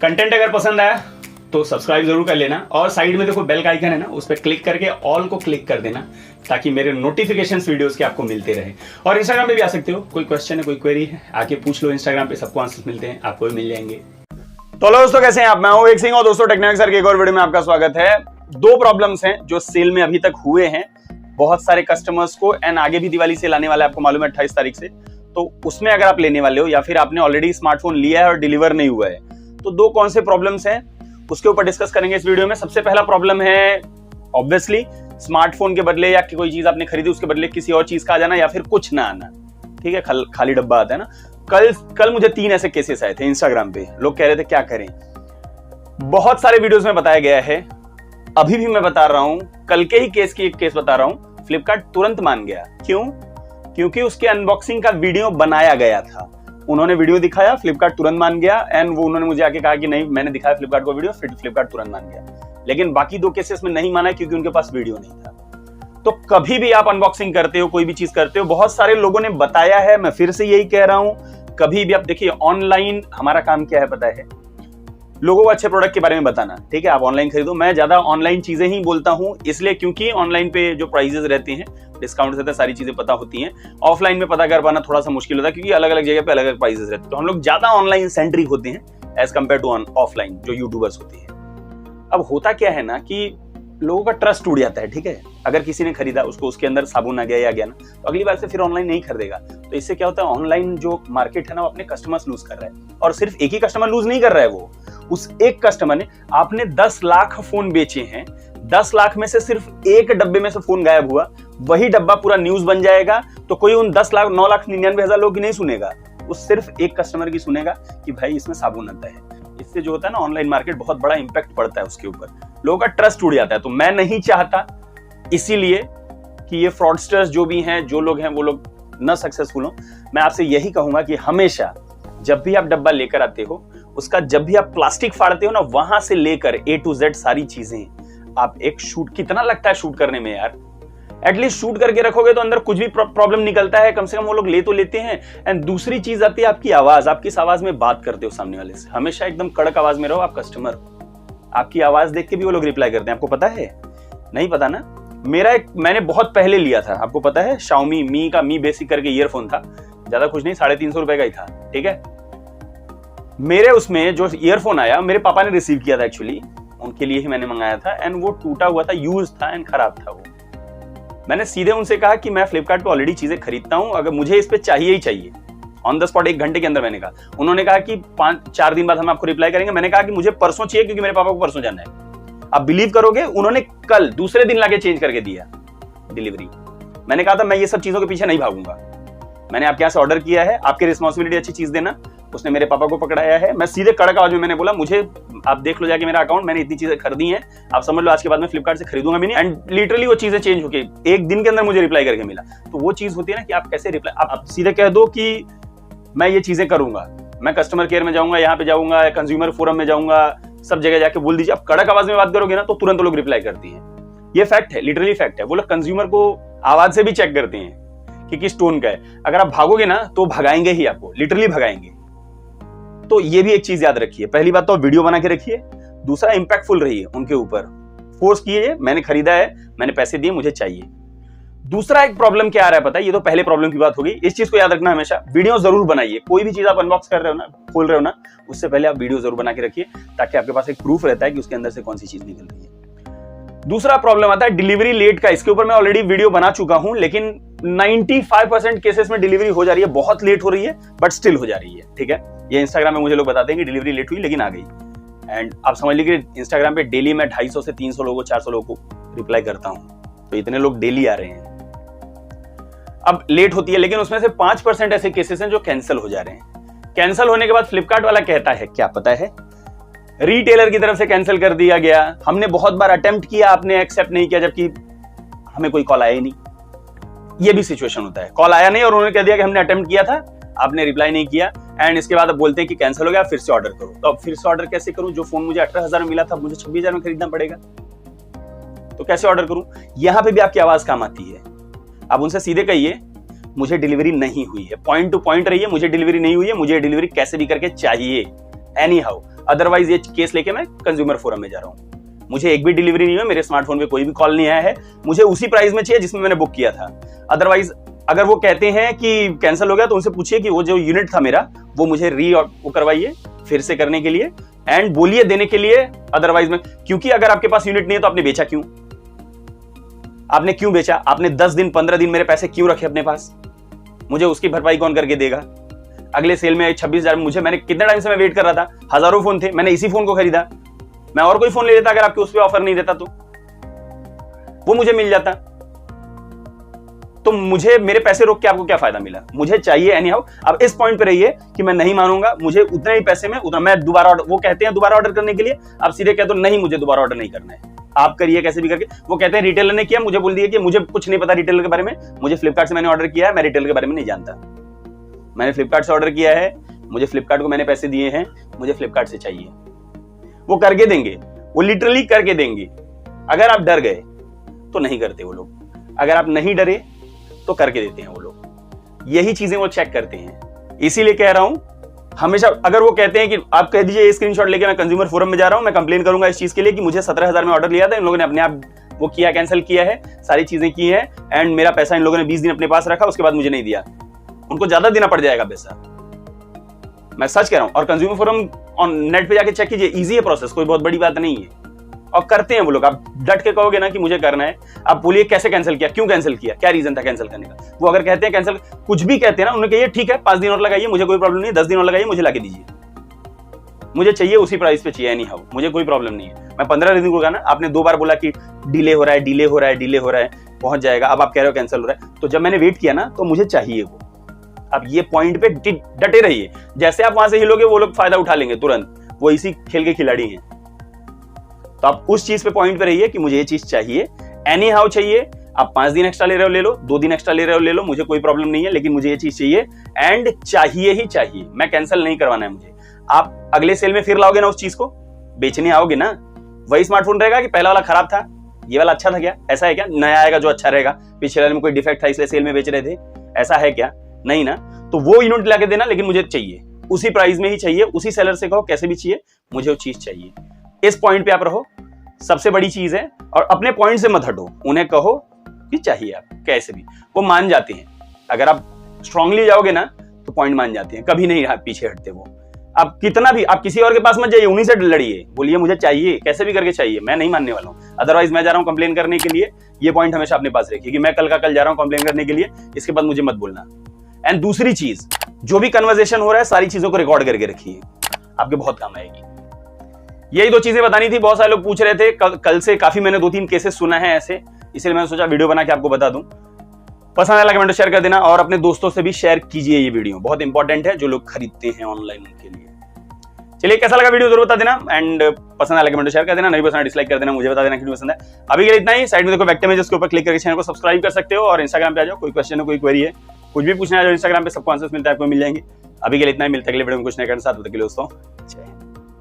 Content अगर पसंद आया तो सब्सक्राइब जरूर कर लेना और साइड में देखो बेल का आइकन है ना, उस पर क्लिक करके ऑल को क्लिक कर देना ताकि मेरे नोटिफिकेशंस वीडियोस के आपको मिलते रहे। और इंस्टाग्राम पे भी आ सकते हो, कोई क्वेश्चन है कोई क्वेरी है आके पूछ लो, इंस्टाग्राम पे सबको आंसर मिलते हैं, आपको भी मिल जाएंगे। तो हेलो दोस्तों, कैसे हैं आप? मैं हूं एक सिंह और दोस्तों टेक्निकल सर के एक और वीडियो में आपका स्वागत है। दो प्रॉब्लम्स हैं जो सेल में अभी तक हुए हैं बहुत सारे कस्टमर्स को, एंड आगे भी दिवाली सेल आने वाला है, आपको मालूम है 28 तारीख से। तो उसमें अगर आप लेने वाले हो या फिर आपने ऑलरेडी स्मार्टफोन लिया है और डिलीवर नहीं हुआ है, तो दो कौन से प्रॉब्लम्स हैं उसके ऊपर डिस्कस करेंगे इस वीडियो में। सबसे पहला प्रॉब्लम है ऑब्वियसली स्मार्टफोन के बदले या कोई चीज आपने खरीदी उसके बदले किसी और चीज का आ जाना या फिर कुछ ना आना। ठीक है, खाली डब्बा आता है ना। कल मुझे 3 ऐसे केसेस आए थे इंस्टाग्राम पे, लोग कह रहे थे क्या करें। बहुत सारे वीडियोस में बताया गया है, अभी भी मैं बता रहा हूं, कल के ही केस की एक केस बता रहा हूं। फ्लिपकार्ट तुरंत मान गया। क्यों? क्योंकि उसके अनबॉक्सिंग का वीडियो बनाया गया था, उन्होंने वीडियो दिखाया, फ्लिपकार्ट तुरंत मान गया। एंड वो उन्होंने मुझे आके कहा कि नहीं मैंने दिखाया फ्लिपकार्ट को वीडियो, फिर फ्लिपकार्ट तुरंत मान गया। लेकिन बाकी 2 केसेस में नहीं माना क्योंकि उनके पास वीडियो नहीं था। तो कभी भी आप अनबॉक्सिंग करते हो, कोई भी चीज करते हो, बहुत सारे लोगों ने बताया है, मैं फिर से यही कह रहा हूं, कभी भी आप देखिए ऑनलाइन हमारा काम क्या है पता है, लोगों को अच्छे प्रोडक्ट के बारे में बताना। ठीक है, आप ऑनलाइन खरीदो, मैं ज्यादा ऑनलाइन चीजें ही बोलता हूं इसलिए क्योंकि ऑनलाइन पे जो प्राइसेस रहते हैं, डिस्काउंट रहता है, सारी चीजें पता होती हैं। ऑफलाइन में पता कर पाना थोड़ा सा मुश्किल होता है क्योंकि अलग अलग जगह पे अलग अलग प्राइसेस रहते हैं। तो हम लोग ज्यादा ऑनलाइन सेंट्रिक होते हैं एज कम्पेयर टू ऑफलाइन जो यूट्यूबर्स होते हैं। अब होता क्या है ना कि लोगों का ट्रस्ट टूट जाता है। ठीक है, अगर किसी ने खरीदा, उसको उसके अंदर साबुन आ गया या गया ना, तो अगली बार से फिर ऑनलाइन नहीं खरीदेगा। तो इससे क्या होता है, ऑनलाइन जो मार्केट है ना वो अपने कस्टमर्स लूज कर रहा है। और सिर्फ एक ही कस्टमर लूज नहीं कर रहा है, वो उस एक कस्टमर ने, आपने 10 लाख फोन बेचे हैं, 10 लाख में से सिर्फ एक डब्बे में से फोन गायब हुआ, वही डब्बा पूरा न्यूज बन जाएगा। तो कोई उन 9,99,000 लोगों की नहीं सुनेगा, उस सिर्फ एक कस्टमर की सुनेगा कि भाई इसमें साबुन आता है। इससे जो होता है ना ऑनलाइन मार्केट, बहुत बड़ा इंपैक्ट पड़ता है उसके ऊपर, लोगों का ट्रस्ट टूट जाता है। तो मैं नहीं चाहता इसीलिए कि ये फ्रॉडस्टर्स जो भी हैं, जो लोग हैं, वो लोग न सक्सेसफुल हो। मैं आपसे यही कहूंगा कि हमेशा जब भी आप डब्बा लेकर आते हो, उसका जब भी आप प्लास्टिक फाड़ते हो ना, वहां से लेकर A to Z सारी चीजें आप एक शूट, कितना लगता है शूट करने में यार, एटलीस्ट शूट करके रखोगे तो अंदर कुछ भी प्रॉब्लम निकलता है, कम से कम वो लोग ले तो लेते हैं। एंड दूसरी चीज आती है आपकी आवाज, आप किस आवाज में बात करते हो सामने वाले से, हमेशा एकदम कड़क आवाज में रहो। आप कस्टमर हो, आपकी आवाज देख के भी वो लोग रिप्लाई करते हैं। आपको पता है? नहीं पता ना? मैंने बहुत पहले लिया था, आपको पता है, Xiaomi मी का मी बेसिक करके ईयरफोन था, ज्यादा कुछ नहीं, 350 रुपए का ही था। ठीक है, मेरे उसमें जो ईयरफोन आया, मेरे पापा ने रिसीव किया था, एक्चुअली उनके लिए ही मैंने मंगाया था। एंड वो टूटा हुआ था, यूज था एंड खराब था वो। मैंने सीधे उनसे कहा कि मैं फ्लिपकार्ट पे ऑलरेडी चीजें खरीदता हूं, अगर मुझे इस पे चाहिए ही चाहिए, ऑन द स्पॉट 1 घंटे के अंदर मैंने कहा। उन्होंने कहा कि 4 दिन बाद हम आपको रिप्लाई करेंगे। मैंने कहा कि मुझे परसों चाहिए क्योंकि मेरे पापा को परसों जाना है। आप बिलीव करोगे, उन्होंने कल दूसरे दिन लाके चेंज करके दिया डिलीवरी। मैंने कहा था मैं ये सब चीजों के पीछे नहीं भागूंगा, मैंने आपके यहाँ से ऑर्डर किया है, आपकी रिस्पॉन्सिबिलिटी अच्छी चीज देना। उसने मेरे पापा को पकड़ाया है। मैं सीधे कड़क आवाज में मैंने बोला, मुझे आप देख लो जाके मेरा अकाउंट, मैंने इतनी चीजें खरीदी हैं, आप समझ लो आज के बाद मैं फ्लिपकार्ट से खरीदूंगा भी नहीं। एंड लिटरली वो चीजें चेंज होके 1 दिन के अंदर मुझे रिप्लाई करके मिला। तो वो चीज होती है ना कि आप कैसे रिप्लाई, आप सीधे कह दो कि मैं ये चीजें करूंगा, मैं कस्टमर केयर में जाऊंगा, यहाँ पे जाऊंगा, कंज्यूमर फोरम में जाऊंगा, सब जगह जाके बोल दीजिए। आप कड़क आवाज में बात करोगे ना तो तुरंत लोग रिप्लाई करती हैं। ये फैक्ट है, लिटरली फैक्ट है। वो लोग कंज्यूमर को आवाज से भी चेक करते हैं कि किस टोन का है। अगर आप भागोगे ना तो भगाएंगे ही, आपको लिटरली भगाएंगे। तो ये भी एक चीज याद रखिए। पहली बात तो वीडियो बना के रखिए, दूसरा इंपैक्टफुल रहिए उनके ऊपर, फोर्स कीजिए, मैंने खरीदा है, मैंने पैसे दिए, मुझे चाहिए। दूसरा एक प्रॉब्लम क्या आ रहा है पता है, ये तो पहले प्रॉब्लम की बात हो गई। इस चीज को याद रखना, हमेशा वीडियो जरूर बनाइए। कोई भी चीज आप अनबॉक्स कर रहे हो ना, खोल रहे हो ना, उससे पहले आप वीडियो जरूर बना के रखिए ताकि आपके पास एक प्रूफ रहता है कि उसके अंदर से कौन सी चीज निकल रही है। दूसरा प्रॉब्लम आता है डिलीवरी लेट का। इसके ऊपर मैं ऑलरेडी वीडियो बना चुका हूं, लेकिन 95% केसेस में डिलीवरी हो जा रही है, बहुत लेट हो रही है बट स्टिल हो जा रही है। ठीक है, ये इंस्टाग्राम में मुझे लोग बताते हैं कि डिलीवरी लेट हुई लेकिन आ गई। एंड आप समझ लीजिए इंस्टाग्राम पे डेली मैं 250 से 300 लोगों, 400 लोगों को रिप्लाई करता हूं, तो इतने लोग डेली आ रहे हैं। अब लेट होती है, लेकिन उसमें से 5% ऐसे केसेस हैं जो कैंसिल हो जा रहे हैं। कैंसिल होने के बाद फ्लिपकार्ट वाला कहता है क्या पता है, रिटेलर की तरफ से कैंसिल कर दिया गया, हमने बहुत बार अटेम्प्ट किया, आपने एक्सेप्ट नहीं किया, जबकि हमें कोई कॉल आया ही नहीं। ये भी सिचुएशन होता है, कॉल आया नहीं और उन्होंने कह दिया कि हमने अटेम्प्ट किया था, आपने रिप्लाई नहीं किया, एंड इसके बाद अब बोलते हैं कि कैंसिल हो गया, फिर से ऑर्डर करो। तो अब फिर से ऑर्डर कैसे करूं? जो फोन मुझे 18,000 में मिला था मुझे 26,000 में खरीदना पड़ेगा, तो कैसे ऑर्डर करूं? यहां पे भी आपकी आवाज काम आती है। आप उनसे सीधे कहिए मुझे डिलीवरी नहीं हुई है, पॉइंट टू पॉइंट रहिए, मुझे डिलीवरी नहीं हुई है, मुझे डिलीवरी कैसे भी करके चाहिए, एनी हाउ, अदरवाइज ये केस लेके मैं कंज्यूमर फोरम में जा रहा हूँ। मुझे एक भी डिलीवरी नहीं हुई, मेरे स्मार्टफोन पे कोई भी कॉल नहीं आया है, मुझे उसी प्राइस में चाहिए जिसमें मैंने बुक किया था। अदरवाइज अगर वो कहते हैं कि कैंसिल हो गया तो उनसे पूछिए कि वो जो यूनिट था मेरा वो मुझे वो करवाइए फिर से करने के लिए, एंड बोलिए देने के लिए। अदरवाइज में, क्योंकि अगर आपके पास यूनिट नहीं है तो आपने बेचा क्यों? आपने क्यों बेचा? आपने 10 दिन 15 दिन मेरे पैसे क्यों रखे अपने पास? मुझे उसकी भरपाई कौन करके देगा? अगले सेल में 26,000 मैंने कितने टाइम से मैं वेट कर रहा था, हजारों फोन थे, मैंने इसी फोन को खरीदा। मैं और कोई फोन ले लेता अगर आपके उस पर ऑफर नहीं देता तो वो मुझे मिल जाता। तो मुझे मेरे पैसे रोक के आपको क्या फायदा मिला? मुझे चाहिए एनी हाउ। अब इस पॉइंट पे रहिए कि मैं नहीं मानूंगा, मुझे उतने ही पैसे में उतना मैं दोबारा ऑर्डर, वो कहते हैं दोबारा ऑर्डर करने के लिए, आप सीधे कह दो नहीं मुझे दोबारा ऑर्डर नहीं करना है, आप करिए कैसे भी करके। वो कहते हैं रिटेलर ने किया, मुझे बोल दिया कि मुझे कुछ नहीं पता रिटेलर के बारे में, मुझे फ्लिपकार्ट से मैंने ऑर्डर किया है, मैं रिटेलर के बारे में नहीं जानता, मैंने फ्लिपकार्ट से ऑर्डर किया है, मुझे फ्लिपकार्ट को मैंने पैसे दिए हैं, मुझे फ्लिपकार्ट से चाहिए। वो करके देंगे, वो लिटरली करके देंगे। अगर आप डर गए तो नहीं करते वो लोग, अगर आप नहीं डरे तो करके देते हैं वो लोग। यही चीजें वो चेक करते हैं। इसीलिए कह रहा हूं हमेशा, अगर वो कहते हैं कि आप कह दीजिए स्क्रीनशॉट लेके मैं कंज्यूमर फोरम में जा रहा हूं, मैं कंप्लेन करूंगा इस चीज के लिए कि मुझे 17,000 में ऑर्डर लिया था, इन लोगों ने अपने आप वो किया, कैंसिल किया है, सारी चीजें की है, एंड मेरा पैसा इन लोगों ने 20 दिन अपने पास रखा, उसके बाद मुझे नहीं दिया। उनको ज्यादा देना पड़ जाएगा पैसा, मैं सच कह रहा हूं। और कंज्यूमर फोरम ऑन नेट पे जाके चेक कीजिए, इजी है प्रोसेस, कोई बहुत बड़ी बात नहीं है। और करते हैं वो लोग। आप डट के कहोगे ना कि मुझे करना है, आप बोलिए कैसे कैंसिल किया, क्यों कैंसिल किया, क्या रीजन था कैंसिल करने का। वो अगर कहते हैं कैंसिल, कुछ भी कहते हैं ना, उन्हें कहिए ठीक है 5 दिन और लगाइए, मुझे कोई प्रॉब्लम नहीं है, 10 दिन और लगाइए, मुझे लाके दीजिए, मुझे चाहिए उसी प्राइस पे चाहिए एनी हाउ, मुझे कोई प्रॉब्लम नहीं है। मैं 15 दिन को कहा ना, आपने 2 बार बोला कि डिले हो रहा है, डिले हो रहा है, डिले हो रहा है, पहुंच जाएगा, अब आप कह रहे हो कैंसिल हो रहा है। तो जब मैंने वेट किया ना तो मुझे चाहिए वो। अब ये पॉइंट पे डटे रहिए, जैसे आप वहां से हिलोगे वो लोग फायदा उठा लेंगे तुरंत, वो इसी खेल के खिलाड़ी हैं। तो आप उस चीज पे पॉइंट पे रहिए कि मुझे ये चीज चाहिए, एनी हाउ चाहिए। आप 5 दिन एक्स्ट्रा ले रहे हो ले लो, 2 दिन एक्स्ट्रा ले रहे हो ले लो, मुझे कोई प्रॉब्लम नहीं है, लेकिन मुझे ये चीज चाहिए एंड चाहिए ही चाहिए। मैं कैंसिल नहीं करवाना है मुझे। आप अगले सेल में फिर लाओगे ना उस चीज को, बेचने आओगे ना, वही स्मार्टफोन रहेगा कि पहला वाला खराब था, ये वाला अच्छा था क्या? ऐसा है क्या? नया आएगा जो अच्छा रहेगा, पिछले वाले में कोई डिफेक्ट था इसलिए सेल में बेच रहे थे, ऐसा है क्या? नहीं ना। तो वो यूनिट लाके देना, लेकिन मुझे चाहिए उसी प्राइस में ही चाहिए, उसी सेलर से कहो कैसे भी चाहिए, मुझे वो चीज चाहिए। इस पॉइंट पे आप रहो, सबसे बड़ी चीज है। और अपने पॉइंट से मत हटो, उन्हें कहो कि चाहिए आप कैसे भी, वो मान जाते हैं। अगर आप स्ट्रांगली जाओगे ना तो पॉइंट मान जाते हैं, कभी नहीं पीछे हटते वो। आप कितना भी, आप किसी और के पास मत जाइए, उन्हीं से लड़िए, बोलिए मुझे चाहिए, कैसे भी करके चाहिए, मैं नहीं मानने वाला हूं। अदरवाइज मैं जा रहा हूं कंप्लेन करने के लिए। ये पॉइंट हमेशा अपने पास रखिए कि मैं कल का कल जा रहा हूं कंप्लेन करने के लिए, इसके बाद मुझे मत बोलना। एंड दूसरी चीज, जो भी कन्वर्सेशन हो रहा है सारी चीजों को रिकॉर्ड करके रखिए, आपके बहुत काम आएगी। यही 2 चीजें बतानी थी। बहुत सारे लोग पूछ रहे थे, कल से काफी मैंने 2-3 केसेस सुना है ऐसे, इसलिए मैंने सोचा वीडियो बना के आपको बता दूं। पसंद आया कमेंट शेयर कर देना, और अपने दोस्तों से भी शेयर कीजिए। ये वीडियो बहुत इंपॉर्टेंट है, जो लोग खरीदते हैं ऑनलाइन उनके लिए। चलिए, कैसा लगा वीडियो जरूर बता देना, एंड पसंद आया कमेंट शेयर कर देना, नहीं पसंद डिसलाइक कर देना, मुझे बता देना कि पसंद है। अभी के लिए इतना ही। साइड में देखो वेक्टर इमेज, उसके ऊपर क्लिक करके चैनल को सब्सक्राइब कर सकते हो, और इंस्टाग्राम पे आ जाओ, कोई क्वेश्चन है, कोई क्वेरी है, कुछ भी पूछना है जो इंस्टाग्राम पे सबको आंसर्स मिलता है, आपको मिल जाएंगे। अभी के लिए इतना ही, मिलता है अगले वीडियो में कुछ नया करने साथ। तब तक के लिए दोस्तों, जय हिंद।